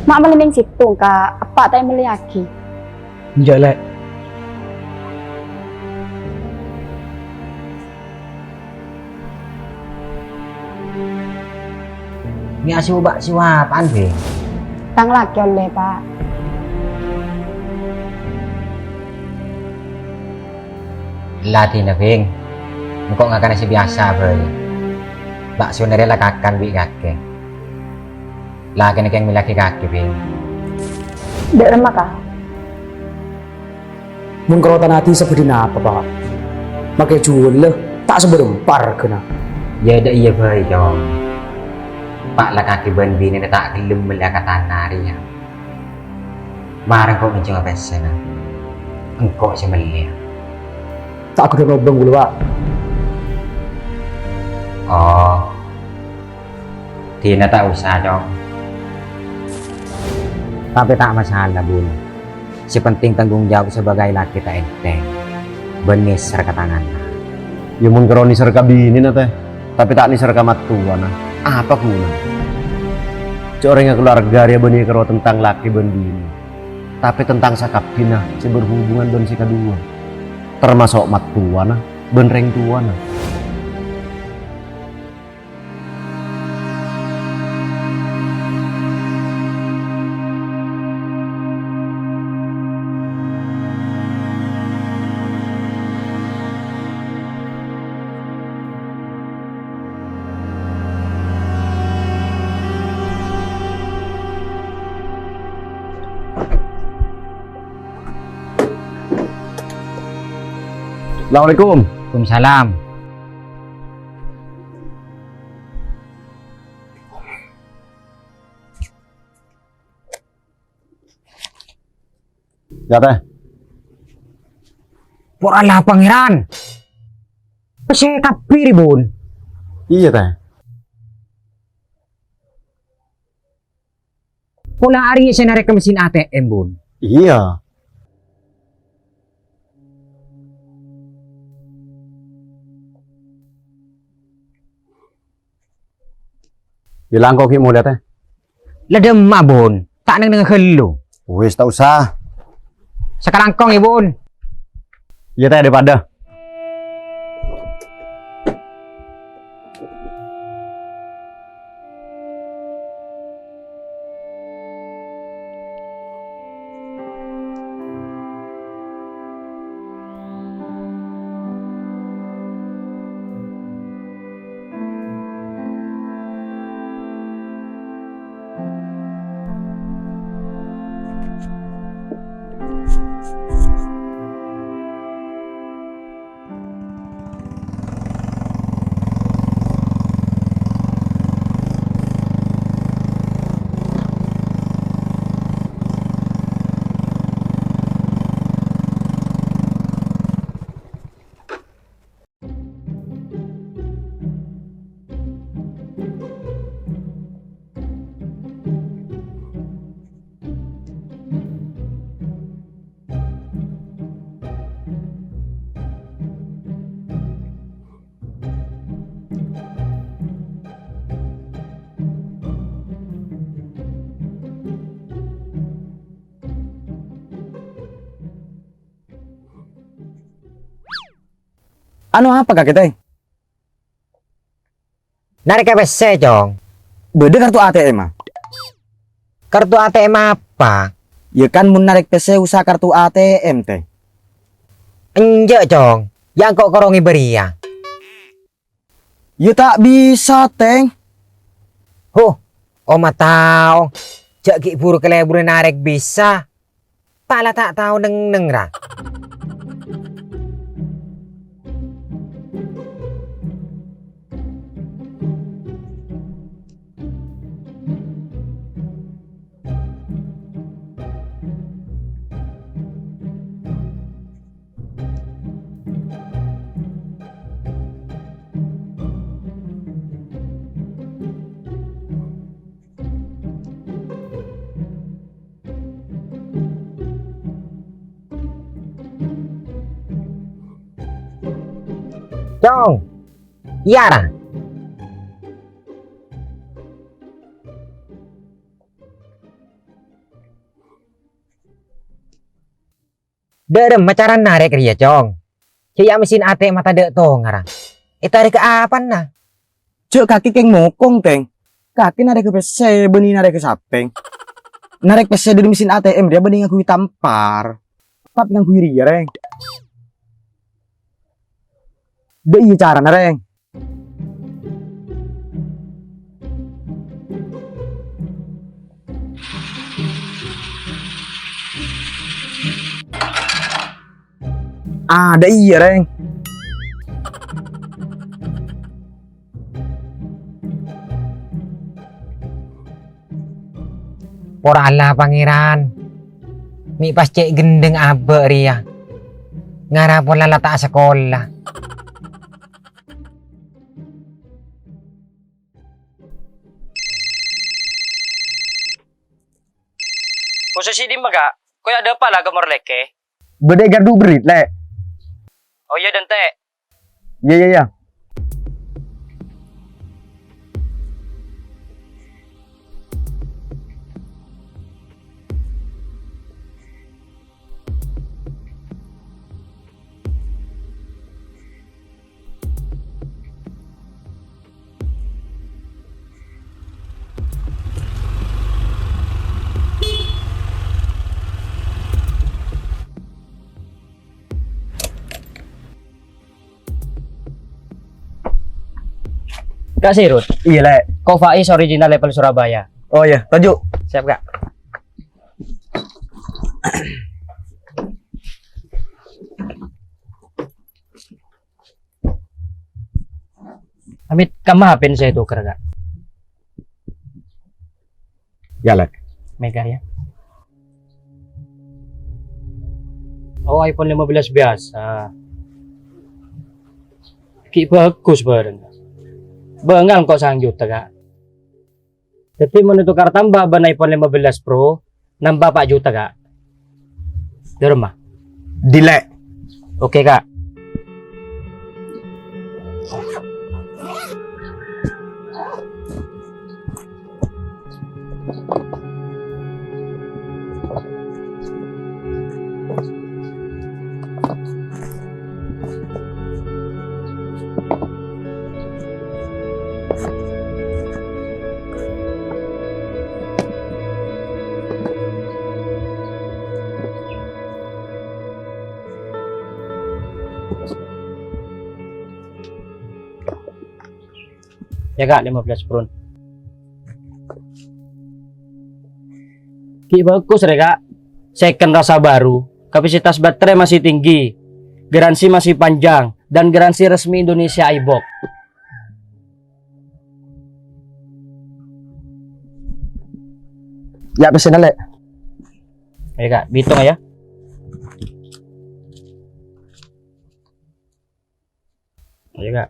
Mak melining situ ka apa tay meliaki. Jelek. Ni asu bak siwa apaan be? Tang laki oleh pak. Latih na bing. Engkau nggak nasi biasa be. Bakso nerela kakan bi kake. Laki nak yang milaki kaki bing. Dek lemak kah? Mun kerotan hati seperti apa pak? Makai jual lah, tak seberempar kena. Ya dah iya be jom. Pak lah kaki ben bini tak gelem melihat tanari ya. Marang kau mencung apa sana? Engkau si melihat. Tak aku udah ngobong dulu pak. Oh, Tina tak usah dong. Tapi tak masalah bun. Si penting tanggung jawab sebagai laki tak enteng. Benis serka tangan. Ya mun karo nisar kabini na teh. Tapi tak nisar ka matua na. Apa kuna? Coreng keluarga dia bani karo tentang laki ben bini. Tapi tentang sakapina si berhubungan ben si kedua. Termasuk matua na, ben reng tua na. Assalamualaikum. Waalaikumsalam. Ya teh. Poralah pangeran. Pese kapiri bun. Iya teh. Pola hari saya narik ke mesin ATM bun. Iya. Bilang kok mau lihat teh. Ledem mah bun. Tak neng helu. Wis tak usah. Sekarang kong ya bun. Iya teh daripada. Anu apa kak kita? Narik ke PC dong. Beda kartu ATM mah. Kartu ATM apa? Ya kan mun narik PC usah kartu ATM teh. Enjak dong. Yang kok korongi beri ya. Ya tak bisa teng. Oma tahu. Jak ki buru kelebur narik bisa. Pala tak tahu neng ra. Dong. Yara. Derem macaran narik dia cong. Caya mesin ate mata dek to ngarang. Tarik ke apa nah? Cuk kaki keng mokong teng. Kaki narik ke PC, benih narik ke sapeng. Narik PC dari mesin ATM dia benih ngakui tampar. Tapi ngakui ria reng. Dek iya cara nareng. Ada iya reng. Pora Allah pangeran. Mi pas cek gendeng abe ria. Ngarapon lala tak sekolah. Posisi di maga, kau ada apa lah gambar leke? Bede gardu berit le. Oh iya dan teh. Ya. Kak Sirut, Iya le. kau Faiz original level Surabaya. Oh iya, tajuk. Siap kak? Amit, kamu hapin saya tuker kak? Ya le. Mega ya. Oh iPhone 15 biasa. Ki bagus bareng. Bengal kok sang juta kak. Jadi menentukan tambah ban iPhone 15 Pro nambah 4 juta kak. Di rumah. Dilek. Oke kak. Ya kak 15 Pro. Ki bagus ya kak. Second rasa baru. Kapasitas baterai masih tinggi. Garansi masih panjang dan garansi resmi Indonesia iBox. Ya pesen le. Ya kak, hitung ya. Ya kak.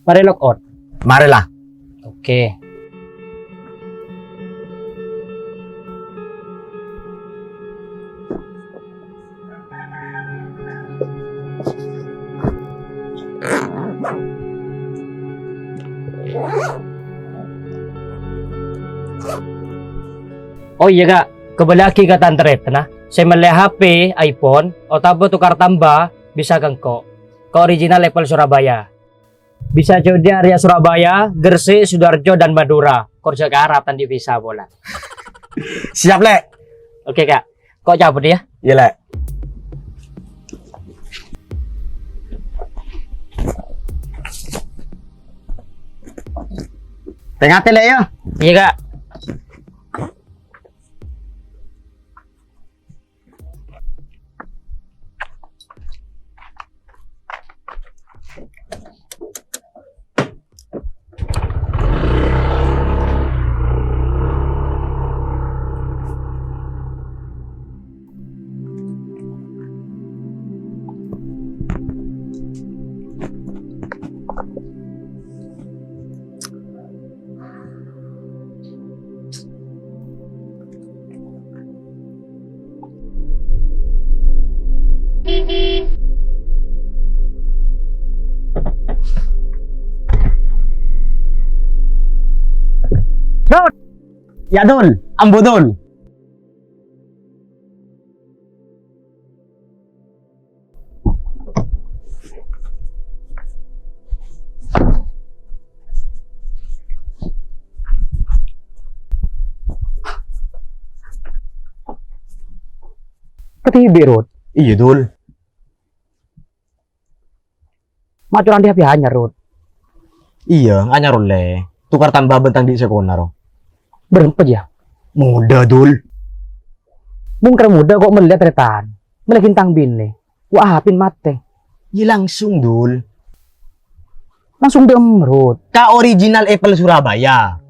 Mari lock out. Marilah. Oke. Oh iya kak, kebelaki ka tantret na. Saya melihat HP, iPhone, o tabo tukar tambah, bisa kengko. Ke original level Surabaya. Bisa jadi area Surabaya, Gresik, Sidoarjo, dan Madura. Kerja ke arah tadi bisa bola. Siap le. Oke kak, kok cabut ya? Iya le. Tengah le ya. Iya kak. Ya dul, ambudul. Ketibi Rod. Iya dul. Macuran di HP hanya Rod. Iya, anyar oleh. Tukar tambah bentang di sekolah ro. Berempat ya. Muda dul. Mungkin muda kok melihat retan. Melihat bintang bini. Wah hapin mate. Ya langsung dul. Langsung diem Rod. Ka original Apple Surabaya.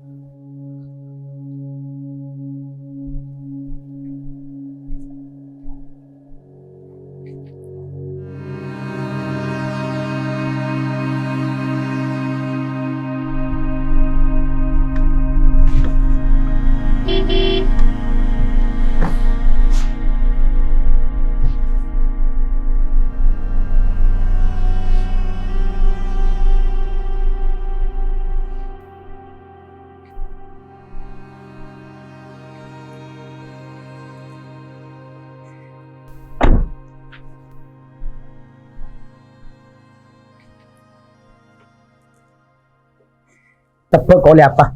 Tebak kau lihat apa?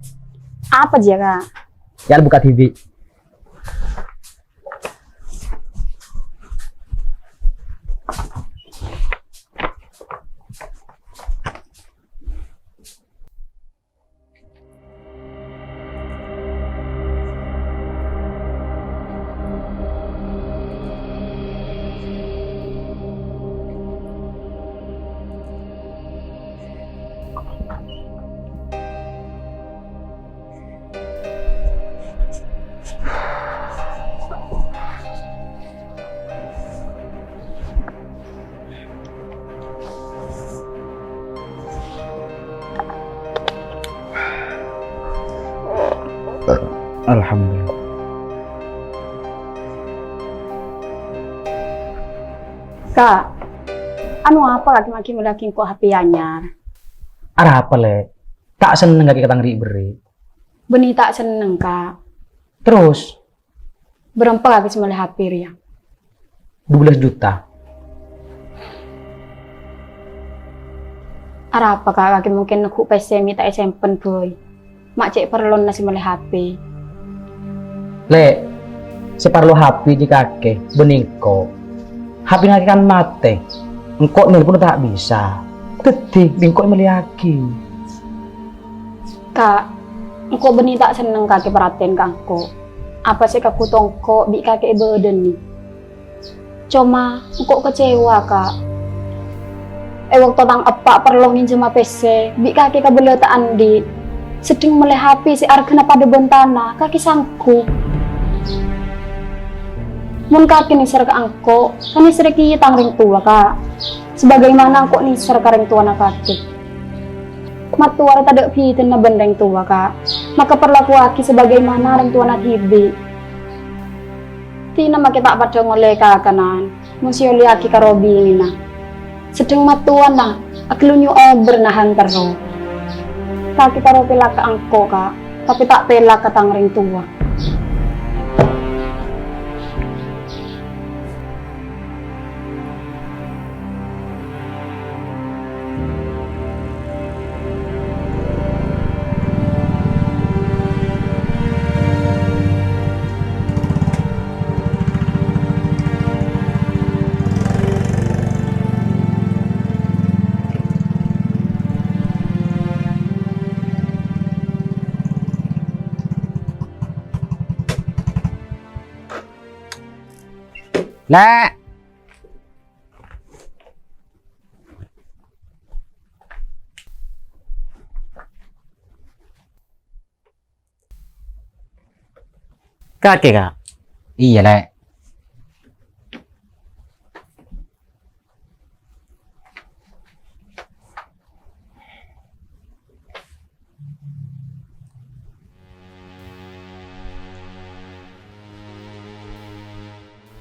Apa dia kak? Ya buka TV. Alhamdulillah. Kak, anu apa kaki maki melakin kok HP anyar? Arah apa le? Tak seneng gak ketang beri. Beni tak seneng kak. Terus Berapa kaki semula HP ya? 12 juta. Arah apa kak kaki mungkin aku PC minta SMP boy. Mak cek perlu nasi mulai HP. Le, separlo HP di kakek, beningko. HP nanti kan mate. Engkau nelpon tak bisa. Teti, bingkok meliaki. Kak, engkau beni tak seneng kaki perhatian kangko. Apa sih kaku tongko bi kakek burden nih? Cuma engkau kecewa kak. Waktu tang apa perlu minjem PC, bi kakek kabel tak andi. Sedang mulai HP si argena pada bentana, kaki sangku. Mun kaki nih ser ke angko, kan nih ser ki tangring tua kak. Sebagaimana angko nih ser ke ring tua na kaki. Matuara tadak pitin na bendeng tua kak. Maka perlaku aki sebagaimana ring tua na tibi. Tina makita pada ngoleh kakanan. Musio liaki karobi ini na. Sedang matuan na, aklunyo bernahan tero. Kaki karo pila ke angko kak, tapi tak pela ke tangring tua. Le, Kakek kak. Iya le.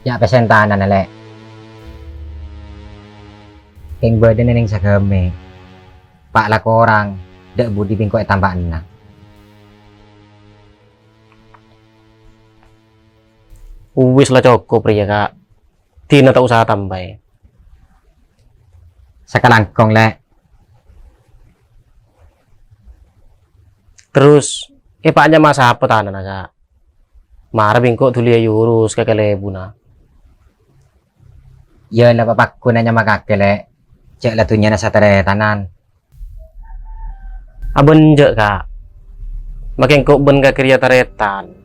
Ya pesentanan na le. King burden ning sagame. Pak lako orang, dak budi bingko tambah enak. Wis lah cukup ya kak. Tina tak usah tambah. Sakalangkong le. Terus, paknya masa apa tanah na kak? Marah bingko tulia yurus kakek lebu na. Ya lah bapak ku nanya makake le. Cek lah tunya na sa tanan. Abon je kak. Makin kok ben ka kriya taretan.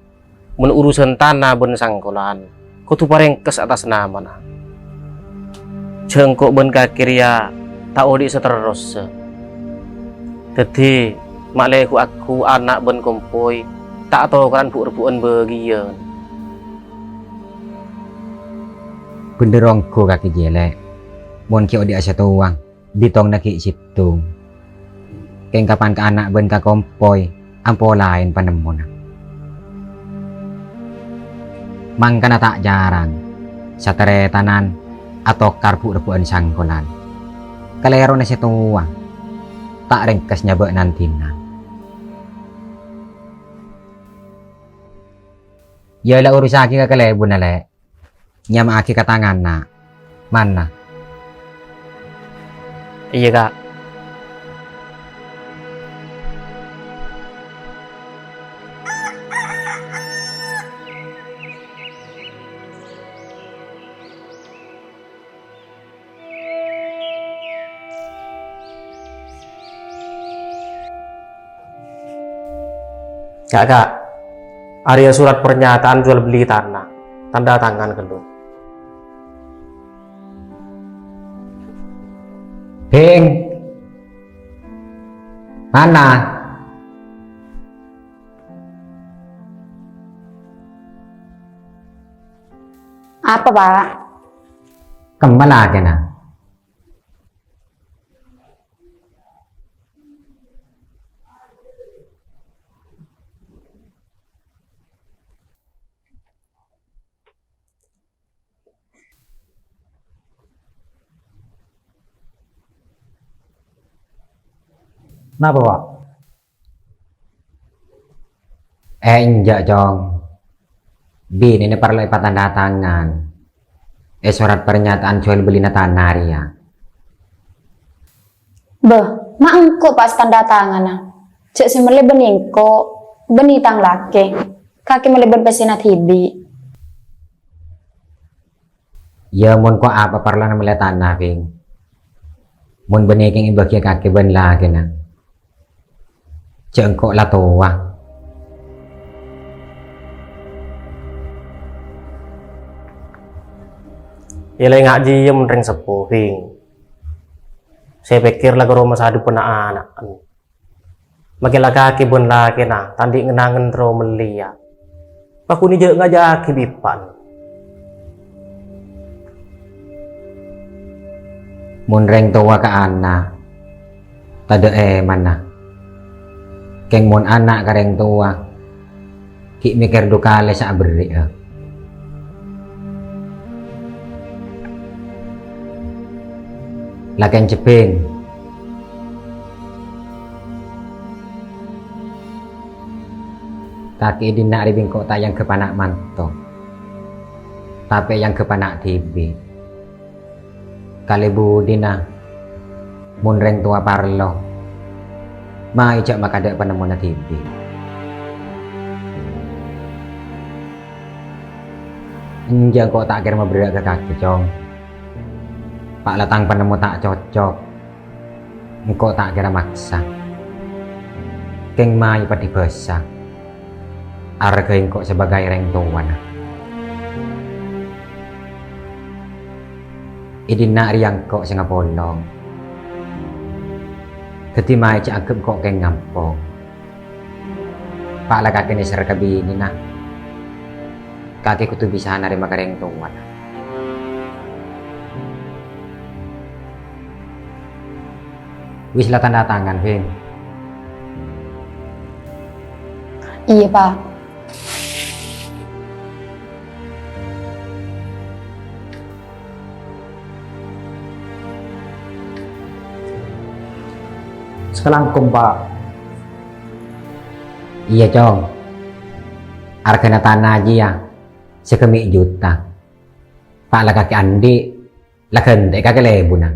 Mun urusan tanah ben sangkulan. Ko tu parengkes atas nama na. Cengkok ben ka kriya tak odi seterus. Jadi makleku aku anak ben kompoy tak tahu kan bu-buan bagian. Benderong ko kaki jelek. Mon ki odi asa tuang. Bitong na ki situ. Keng kapan ka anak ben ka kompoy. Ampo lain panemu na. Mangka na tak jarang. Sa taretanan atau karbu-rebuan sangkolan. Kalero na si tuang. Tak ringkas nyabak nantina. Yalah urusan aki ka kalebo na le. Nyama aki katangan na. Mana? Iya kak. Kak, area surat pernyataan jual beli tanah, tanda tangan kedua. Heng. Mana? Apa, Pak? Kembali lagi na. Kenapa, Pak? Injak jong. Bin ini perlu tanda tangan. Surat pernyataan jual beli na tanah ria. Beh, mak engko pas tanda tangan na. Cek si mele beningko, benitang laki. Kaki mele berpesinat hibi. Ya mon ko apa perlu na melihat tanah ping. Mon beniking ibagi kaki ben lagi na. Cek engko lah tua. Ilai ngaji ya menring sepuhing. Saya pikir lagu rumah sadu pernah anak. Makin laki pun laki na, tandi ngenangan tro melia. Aku ni je ngajak kibipan. Mon reng tua ka anak. Tada mana. Keng mon anak kareng tua. Ki mikir dukale sa beri. Laken cepeng. Kaki dinak ribing kota yang ke panak manto. Tapi yang ke panak tibi. Kali budina. Mun reng tua parlo. Mai cak makada panamona tibi. Enjang kok tak kira berak ke kaki cong. Pak latang penemu tak cocok. Engkau tak kira maksa. Keng mai pati basah. Arga engkau sebagai reng tuan. Idina riang kok sing polong. Keti mai cak agep kok keng ngampong. Pak lah kaki ni ser kabini na. Kaki kutu bisa narima kareng tuan. Wis lah tanda tangan, Vin. Iya, Pak. Sekarang Pak. Iya, Cong. Harga tanah aja ya. Sekemi juta. Pak lah kaki andi. Lah kende kaki lebu na.